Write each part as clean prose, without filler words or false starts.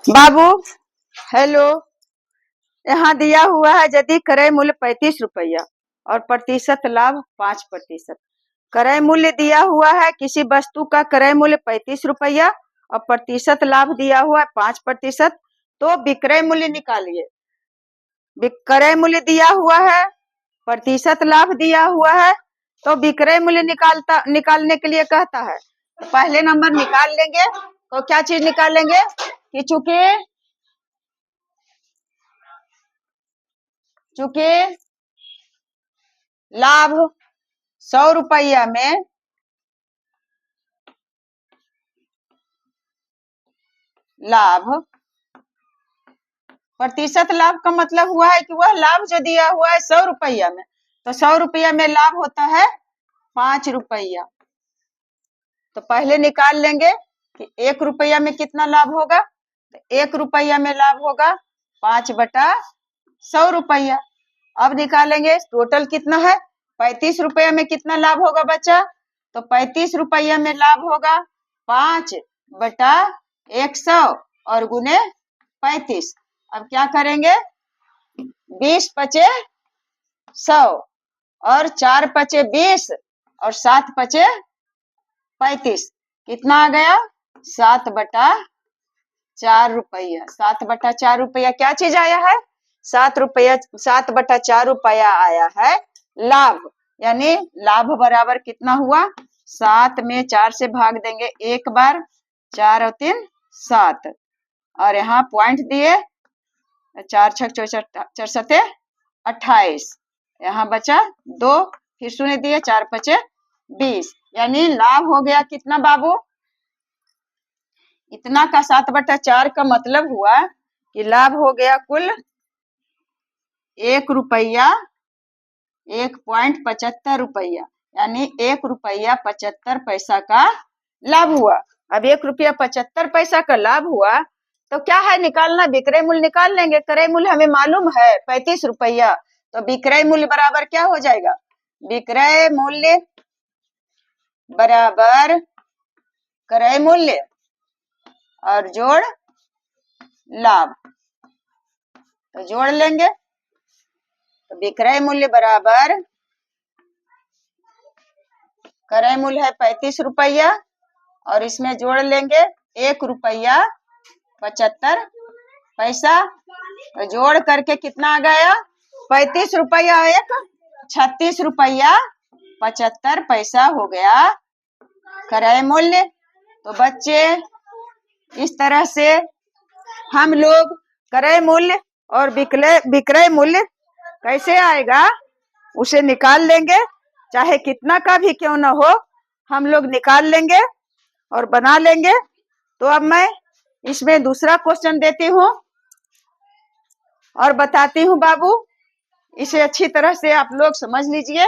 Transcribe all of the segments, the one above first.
बाबू hello. यहाँ दिया हुआ है यदि क्रय मूल्य 35 रुपया और प्रतिशत लाभ 5%। क्रय मूल्य दिया हुआ है, किसी वस्तु का क्रय मूल्य 35 रुपया और प्रतिशत लाभ दिया हुआ है 5%। तो विक्रय मूल्य निकालिए। क्रय मूल्य दिया हुआ है, प्रतिशत लाभ दिया हुआ है, तो विक्रय मूल्य निकालने के लिए कहता है। तो पहले नंबर निकाल लेंगे। तो क्या चीज निकालेंगे कि चूंकि लाभ 100 रुपया में लाभ, प्रतिशत लाभ का मतलब हुआ है कि वह लाभ जो दिया हुआ है 100 रुपया में, तो 100 रुपया में लाभ होता है 5 रुपया। तो पहले निकाल लेंगे कि 1 रुपया में कितना लाभ होगा। तो 1 रुपया में लाभ होगा 5/100 रुपया। अब निकालेंगे टोटल कितना है। 35 रुपया में कितना लाभ होगा बच्चा। तो 35 रुपया में लाभ होगा 5/100 और गुने 35। अब क्या करेंगे, 20×5=100 और 4×5=20 और 7×5=35। कितना आ गया 7/4 रुपया। 7/4 रुपया क्या चीज आया है। 7/4 रुपया आया है लाभ। यानी लाभ बराबर कितना हुआ, 7 में 4 से भाग देंगे एक बार, 4 और 3 7 और यहाँ पॉइंट दिए 4 6 4 7 28। यहाँ बचा 2, फिर शून्य दिए, 4×5=20। यानी लाभ हो गया कितना बाबू, इतना का 7/4 का मतलब हुआ कि लाभ हो गया कुल 1 रुपया 1.75 रुपया। यानी 1 रुपया 75 पैसा का लाभ हुआ। अब 1 रुपया 75 पैसा का लाभ हुआ तो क्या है निकालना, विक्रय मूल्य निकाल लेंगे। क्रय मूल्य हमें मालूम है 35 रुपया, तो विक्रय मूल्य बराबर क्या हो जाएगा, विक्रय मूल्य बराबर क्रय मूल्य और जोड़ लाभ। तो जोड़ लेंगे, तो विक्रय मूल्य बराबर क्रय मूल्य है 35 रुपया और इसमें जोड़ लेंगे 1 रुपया 75 पैसा। तो जोड़ करके कितना आ गया, 35 रुपया 36 रुपया 75 पैसा हो गया क्रय मूल्य। तो बच्चे इस तरह से हम लोग क्रय मूल्य और विक्रय मूल्य कैसे आएगा उसे निकाल लेंगे, चाहे कितना का भी क्यों ना हो हम लोग निकाल लेंगे और बना लेंगे। तो अब मैं इसमें दूसरा क्वेश्चन देती हूँ और बताती हूँ बाबू, इसे अच्छी तरह से आप लोग समझ लीजिए।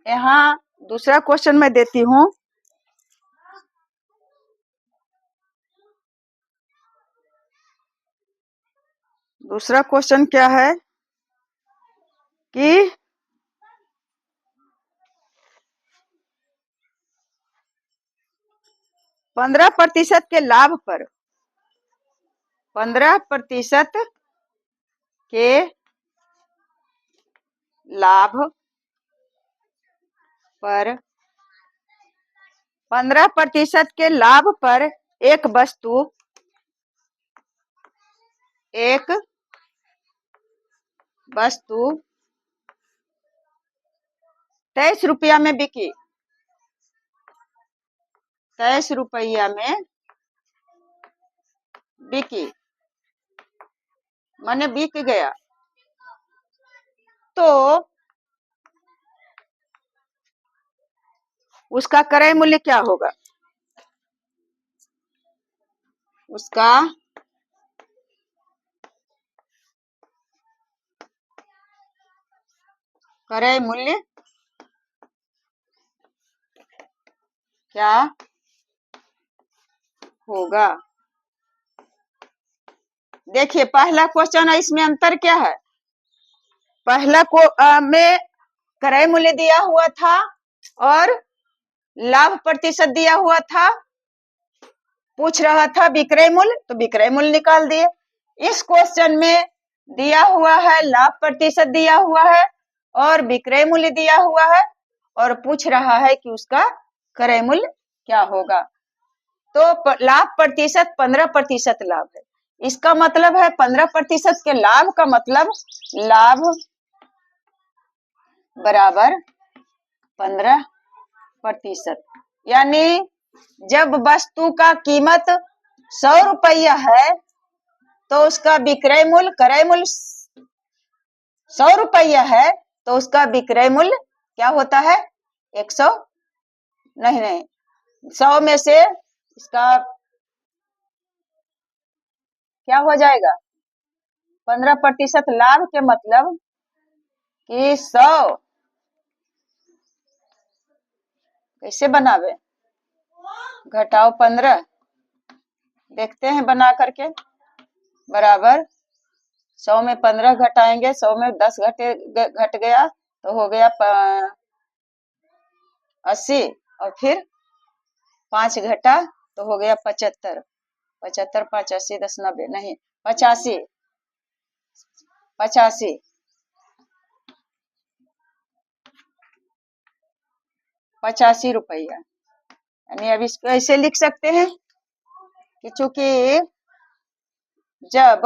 यहाँ दूसरा क्वेश्चन मैं देती हूँ। दूसरा क्वेश्चन क्या है कि 15% के लाभ पर 15% के लाभ पर 15% के लाभ पर एक वस्तु 23 रुपया में बिकी। 23 रुपया में बिकी माने बिक गया। तो उसका क्रय मूल्य क्या होगा, उसका क्रय मूल्य क्या होगा। देखिए पहला क्वेश्चन है, इसमें अंतर क्या है। पहला को में क्रय मूल्य दिया हुआ था और लाभ प्रतिशत दिया हुआ था। पूछ रहा था विक्रय मूल्य, तो विक्रय मूल्य निकाल दिए। इस क्वेश्चन में दिया हुआ है लाभ प्रतिशत दिया हुआ है और विक्रय मूल्य दिया हुआ है और पूछ रहा है कि उसका क्रय मूल्य क्या होगा। तो लाभ प्रतिशत 15% लाभ है, इसका मतलब है 15% के लाभ का मतलब लाभ बराबर 15%। यानी जब वस्तु का कीमत 100 रुपया है तो उसका विक्रय मूल्य क्रय मूल्य 100 रुपया है तो उसका विक्रय मूल्य क्या होता है 100 नहीं 100 में से इसका क्या हो जाएगा 15% लाभ के मतलब कि 100 कैसे बनावे घटाओ 15 देखते हैं बना करके बराबर 100 में 15 घटाएंगे 100 में 10 घट गया तो हो गया 80 और फिर 5 घटा तो हो गया 75 75 5 80 10 90 नहीं 85 85 रुपया। यानी अब इसको ऐसे लिख सकते हैं कि चूंकि जब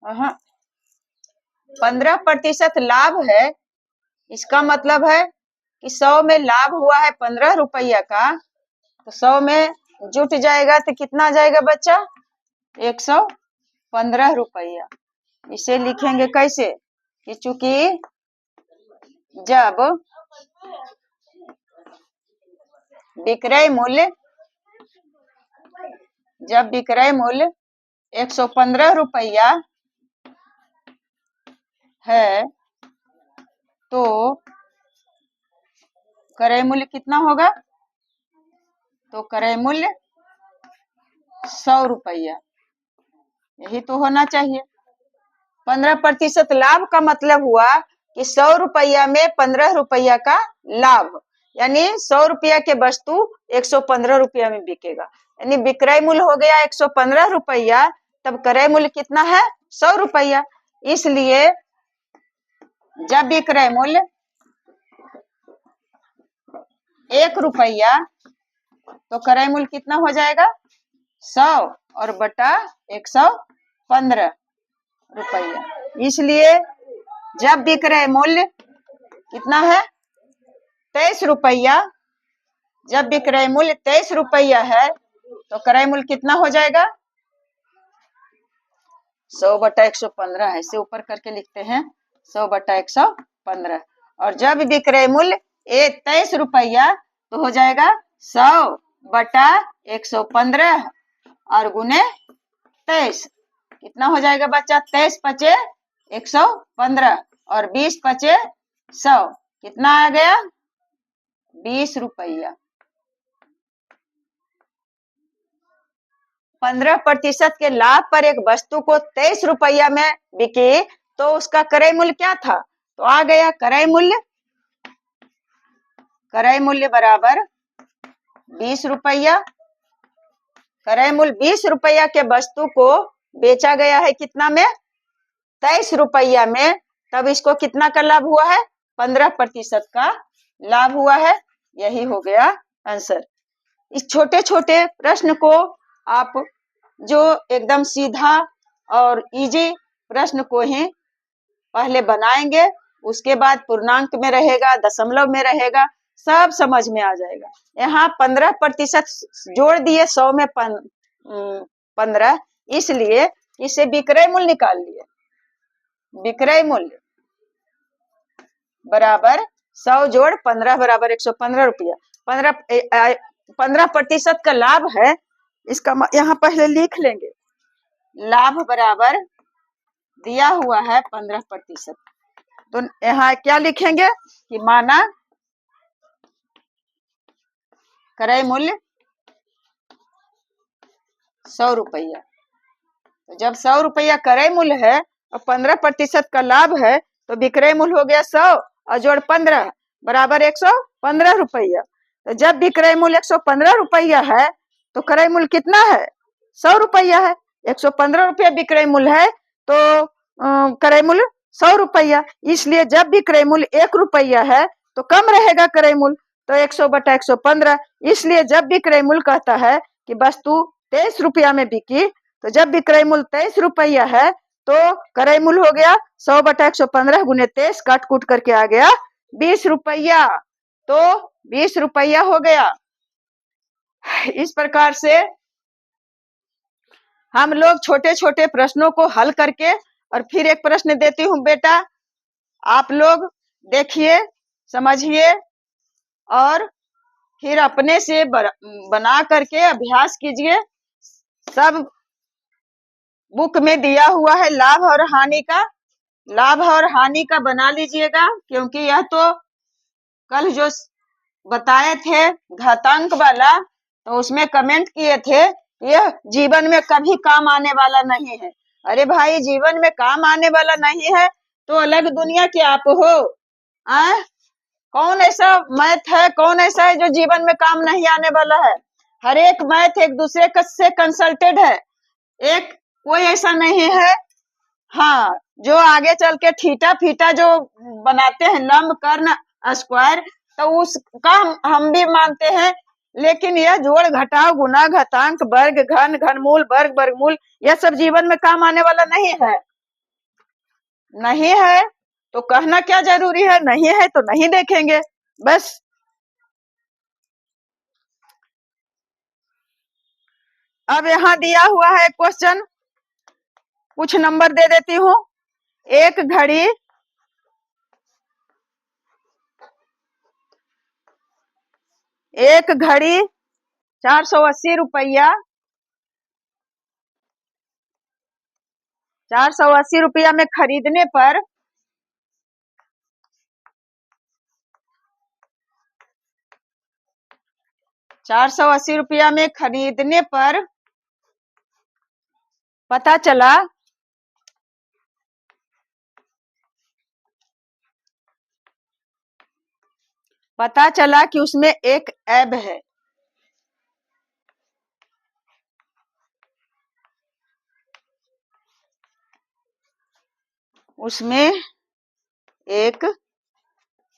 15% लाभ है, इसका मतलब है कि 100 में लाभ हुआ है 15 रुपया का, तो 100 में जुट जाएगा तो कितना जाएगा बच्चा 115 रुपया। इसे लिखेंगे कैसे कि चूंकि जब विक्रय मूल्य 115 रुपया है तो क्रय मूल्य कितना होगा, तो क्रय मूल्य 100 रुपया, यही तो होना चाहिए। 15% लाभ का मतलब हुआ कि 100 रुपया में 15 रुपया का लाभ, यानी 100 रुपया के वस्तु 115 रुपया में बिकेगा, यानी विक्रय मूल्य हो गया 115 रुपया, तब क्रय मूल्य कितना है 100 रुपया। इसलिए जब विक्रय मूल्य 1 रुपया तो क्रय मूल्य कितना हो जाएगा 100 और बटा 115 रुपया। इसलिए जब विक्रय मूल्य कितना है 23 रुपया, जब विक्रय मूल्य 23 रुपया है तो क्रय मूल्य कितना हो जाएगा 100 बटा 115 है, इसे ऊपर करके लिखते हैं 100 बटा 115। और जब विक्रय मूल्य 23 रुपया तो हो जाएगा 100 बटा 115 और गुने 23 कितना हो जाएगा बच्चा 23 पचे 115 और 20 पचे 100 कितना आ गया 20 रुपया। 15% के लाभ पर एक वस्तु को 23 रुपया में बिके तो उसका क्रय मूल्य क्या था, तो आ गया क्रय मूल्य बराबर 20 रुपया। क्रय मूल्य 20 रुपया के वस्तु को बेचा गया है कितना में 23 रुपया में, तब इसको कितना का लाभ हुआ है 15% का लाभ हुआ है, यही हो गया आंसर। इस छोटे छोटे प्रश्न को आप जो एकदम सीधा और इजी प्रश्न को ही पहले बनाएंगे, उसके बाद पूर्णांक में रहेगा दशमलव में रहेगा, सब समझ में आ जाएगा। यहाँ 15% जोड़ दिए 100 में 15, इसलिए इसे विक्रय मूल्य निकाल लिए। विक्रय मूल्य बराबर 100 जोड़ 15 बराबर 115 रुपया। 15% का लाभ है, इसका यहाँ पहले लिख लेंगे लाभ बराबर दिया हुआ है 15%, तो यहाँ क्या लिखेंगे कि माना क्रय मूल्य 100 रुपया, तो जब 100 रुपया क्रय मूल्य है और 15% का लाभ है तो विक्रय मूल्य हो गया 100 और जोड़ 15 बराबर 115 रुपया। तो जब विक्रय मूल्य 115 रुपया है तो क्रय मूल्य कितना है? 100 रुपया है। 115 रुपया विक्रय मूल्य है तो क्रय मूल्य 100 रुपया, इसलिए जब भी क्रय मूल्य 1 रुपया है तो कम रहेगा क्रय मूल्य, तो 100 बटा 115। इसलिए जब भी क्रय मूल्य कहता है कि वस्तु 23 रुपया में बिकी, तो जब भी क्रय मूल्य 23 रुपया है तो क्रय मूल्य हो गया 100 बटा 115 गुने 23, काट कूट करके आ गया 20 रुपया। तो 20 रुपया हो गया। इस प्रकार से हम लोग छोटे छोटे प्रश्नों को हल करके, और फिर एक प्रश्न देती हूँ बेटा, आप लोग देखिए, समझिए और फिर अपने से बना करके अभ्यास कीजिए। सब बुक में दिया हुआ है लाभ और हानि का, लाभ और हानि का बना लीजिएगा, क्योंकि यह तो कल जो बताए थे घातांक वाला, तो उसमें कमेंट किए थे यह जीवन में कभी काम आने वाला नहीं है। अरे भाई, जीवन में काम आने वाला नहीं है तो अलग दुनिया के आप हो। कौन ऐसा मैथ है, कौन ऐसा है जो जीवन में काम नहीं आने वाला है? हर एक मैथ एक दूसरे से कंसल्टेड है, एक कोई ऐसा नहीं है। हाँ, जो आगे चल के थीटा फीटा जो बनाते हैं, लंब कर्ण स्क्वायर, तो उसका हम भी मानते हैं, लेकिन यह जोड़ घटाव गुना घातांक वर्ग घन घनमूल वर्ग वर्गमूल, यह सब जीवन में काम आने वाला नहीं है। नहीं है तो कहना क्या जरूरी है, नहीं है तो नहीं देखेंगे बस। अब यहाँ दिया हुआ है क्वेश्चन, कुछ नंबर दे देती हूँ। एक घड़ी 480 रुपया, 480 रुपया में खरीदने पर 480 रुपया में खरीदने पर पता चला कि उसमें एक ऐब है। उसमें एक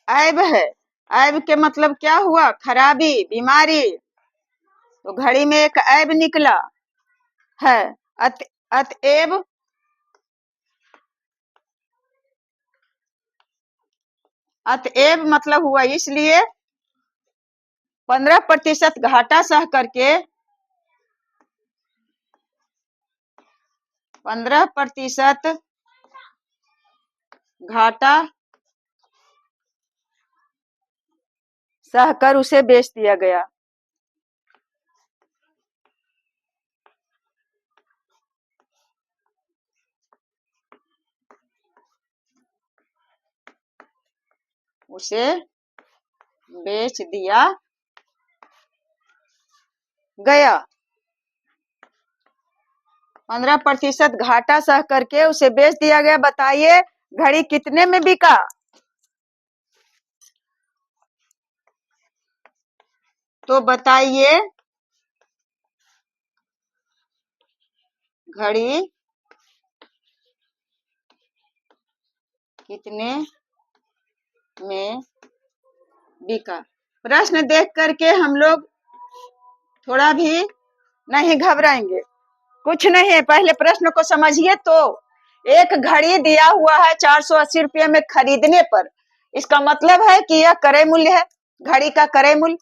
ऐब है। ऐब के मतलब क्या हुआ? खराबी, बीमारी। तो घड़ी में एक ऐब निकला है। अतएव मतलब हुआ, इसलिए 15% घाटा सह करके 15% घाटा सहकर उसे बेच दिया गया। उसे बेच दिया गया। 15% घाटा सह करके उसे बेच दिया गया। बताइए घड़ी कितने में बिका? तो बताइए घड़ी कितने में बिका? प्रश्न देख करके हम लोग थोड़ा भी नहीं घबराएंगे, कुछ नहीं है, पहले प्रश्न को समझिए। तो एक घड़ी दिया हुआ है 480 रुपये में खरीदने पर, इसका मतलब है कि यह क्रय मूल्य है। घड़ी का क्रय मूल्य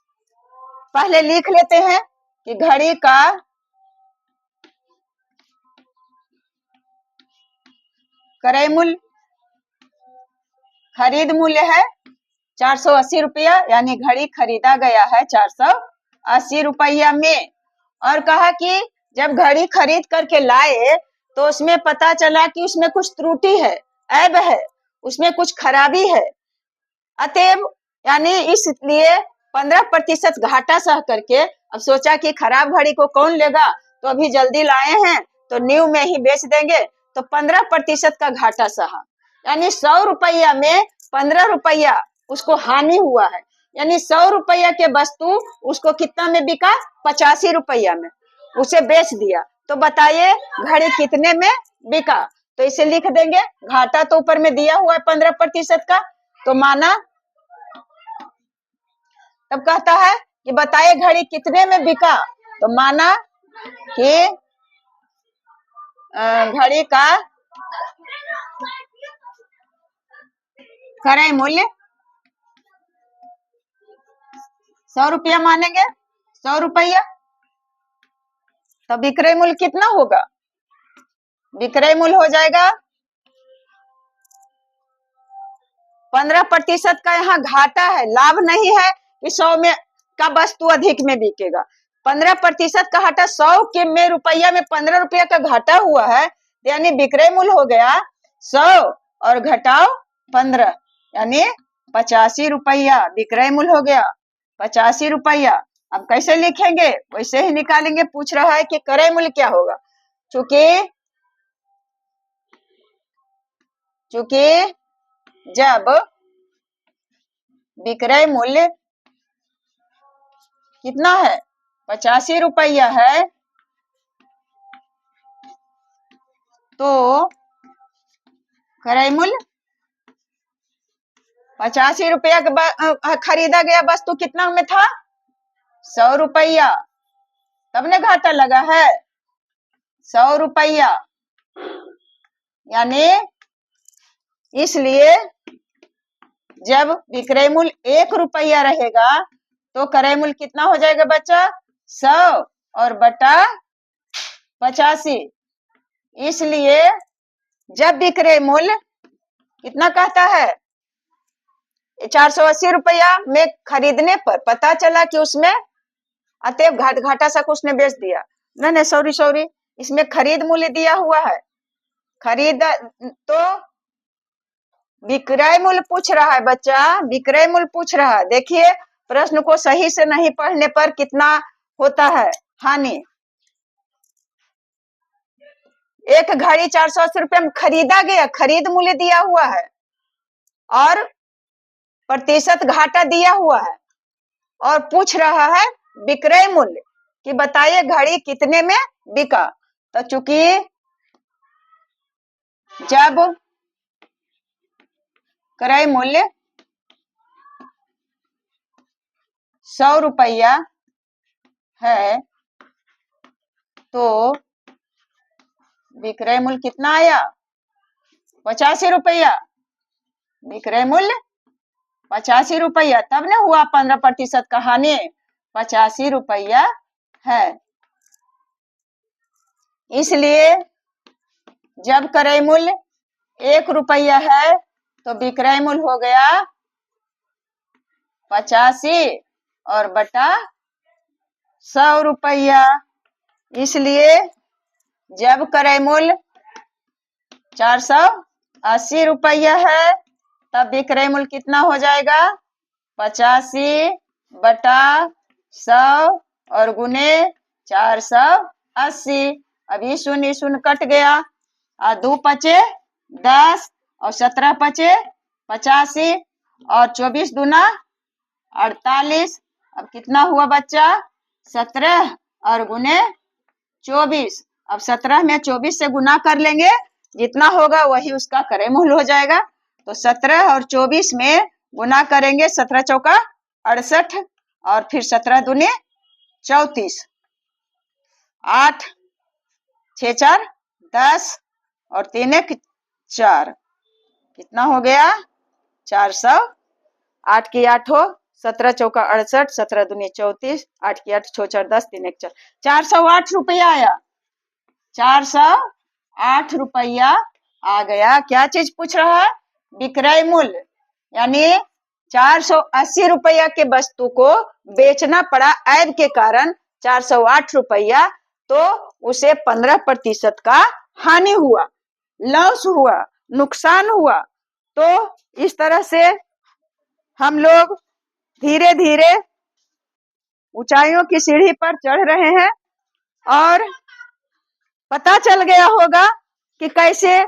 पहले लिख लेते हैं कि घड़ी का क्रय मूल्य, खरीद मूल्य है 480 रुपया, यानी घड़ी खरीदा गया है 480 रुपया में। और कहा कि जब घड़ी खरीद करके लाए तो उसमें पता चला कि उसमें कुछ त्रुटि है, ऐब है, उसमें कुछ खराबी है। अतएव यानी इसलिए 15% घाटा सह करके अब सोचा कि खराब घड़ी को कौन लेगा, तो अभी जल्दी लाए हैं तो न्यू में ही बेच देंगे, तो 15% का घाटा सहा, यानी 100 रुपया में 15 रुपया उसको हानि हुआ है। यानी 100 रुपया के वस्तु उसको कितना में बिका? 85 रुपया में उसे बेच दिया। तो बताइए घड़ी कितने में बिका? तो इसे लिख देंगे, घाटा तो ऊपर में दिया हुआ है 15% का, तो माना, तब कहता है कि बताइए घड़ी कितने में बिका? तो माना कि घड़ी का क्रय मूल्य 100 रुपया मानेंगे, 100 रुपया, तो विक्रय मूल्य कितना होगा? विक्रय मूल्य हो जाएगा 15% का। यहाँ घाटा है, लाभ नहीं है कि 100 में का वस्तु अधिक में बिकेगा। 15% का घाटा, 100 के में रुपया में 15 रुपया का घाटा हुआ है, यानी विक्रय मूल्य हो गया 100 और घटाओ 15 यानी 85 रुपया विक्रय मूल्य हो गया 85 रुपया। अब कैसे लिखेंगे? वैसे ही निकालेंगे। पूछ रहा है कि क्रय मूल्य क्या होगा। चूंकि जब विक्रय मूल्य कितना है? 85 रुपया है, तो क्रय मूल्य 85 रुपया के खरीदा गया वस्तु कितना में था? 100 रुपया, तब ने घाटा लगा है 100 रुपया। यानी इसलिए जब विक्रय मूल्य 1 रुपया रहेगा तो क्रय मूल्य कितना हो जाएगा बच्चा? 100 और बटा 85। इसलिए जब विक्रय मूल्य कितना कहता है? 480 रुपया में खरीदने पर पता चला कि उसमें अतएव घाटा सा कुछ ने बेच दिया। नहीं, सॉरी, इसमें खरीद मूल्य दिया हुआ है। खरीद तो विक्रय मूल्य पूछ रहा है बच्चा, विक्रय मूल्य पूछ रहा है। देखिए प्रश्न को सही से नहीं पढ़ने पर कितना होता है हानि। एक घड़ी 480 रुपये में खरीदा गया, खरीद मूल्य दिया हुआ है और प्रतिशत घाटा दिया हुआ है, और पूछ रहा है विक्रय मूल्य कि बताइए घड़ी कितने में बिका। तो चूंकि जब क्रय मूल्य 100 रुपया है तो विक्रय मूल्य कितना आया? 85 रुपया। विक्रय मूल्य 85 रुपया, तब ने हुआ 15% का हानि। 85 रुपया है। इसलिए जब क्रय मूल्य 1 रुपया है तो विक्रय मूल्य हो गया 85 और बटा 100 रुपया। इसलिए जब क्रय मूल्य 480 रुपया है तब विक्रय मूल्य कितना हो जाएगा? 85 बटा 100 और गुने 480। अब ये शून्य कट गया, 2 पचे 10 और 17 पचे 85 और 24 दूना 48। अब कितना हुआ बच्चा? 17 और गुने 24। अब 17 में 24 से गुना कर लेंगे, जितना होगा वही उसका क्रय मूल्य हो जाएगा। तो 17 और 24 में गुना करेंगे, 17 चौका 68 और फिर 17 दूने 34, 8 6 4 10 और 3 1 4, कितना हो गया? 400। 8 की 8 हो, 17 चौका 68, 17 दूनी 34, 8 की 8 6 4 10 3 1 4, 408 रुपया आया। 408 रुपया आ गया। क्या चीज पूछ रहा है? विक्रय मूल्य। यानी 480 रुपया के वस्तु को बेचना पड़ा ऐब के कारण 408 रुपया, तो उसे 15% का हानि हुआ, लॉस हुआ, नुकसान हुआ। तो इस तरह से हम लोग धीरे धीरे ऊंचाइयों की सीढ़ी पर चढ़ रहे हैं और पता चल गया होगा कि कैसे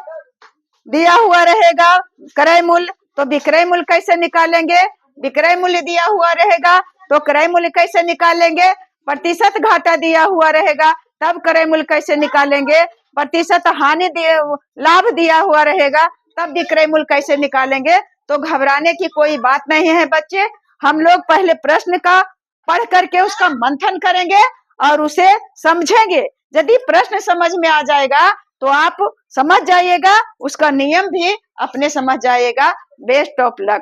दिया हुआ रहेगा क्रय मूल्य, तो विक्रय मूल्य कैसे निकालेंगे? विक्रय मूल्य दिया हुआ रहेगा तो क्रय मूल्य कैसे निकालेंगे? प्रतिशत घाटा दिया हुआ रहेगा तब क्रय मूल्य कैसे निकालेंगे? प्रतिशत हानि लाभ दिया हुआ रहेगा तब विक्रय मूल्य कैसे निकालेंगे? तो घबराने की कोई बात नहीं है बच्चे। हम लोग पहले प्रश्न का पढ़ करके उसका मंथन करेंगे और उसे समझेंगे। यदि प्रश्न समझ में आ जाएगा तो आप समझ जाइएगा, उसका नियम भी अपने समझ जाइएगा। Best of luck.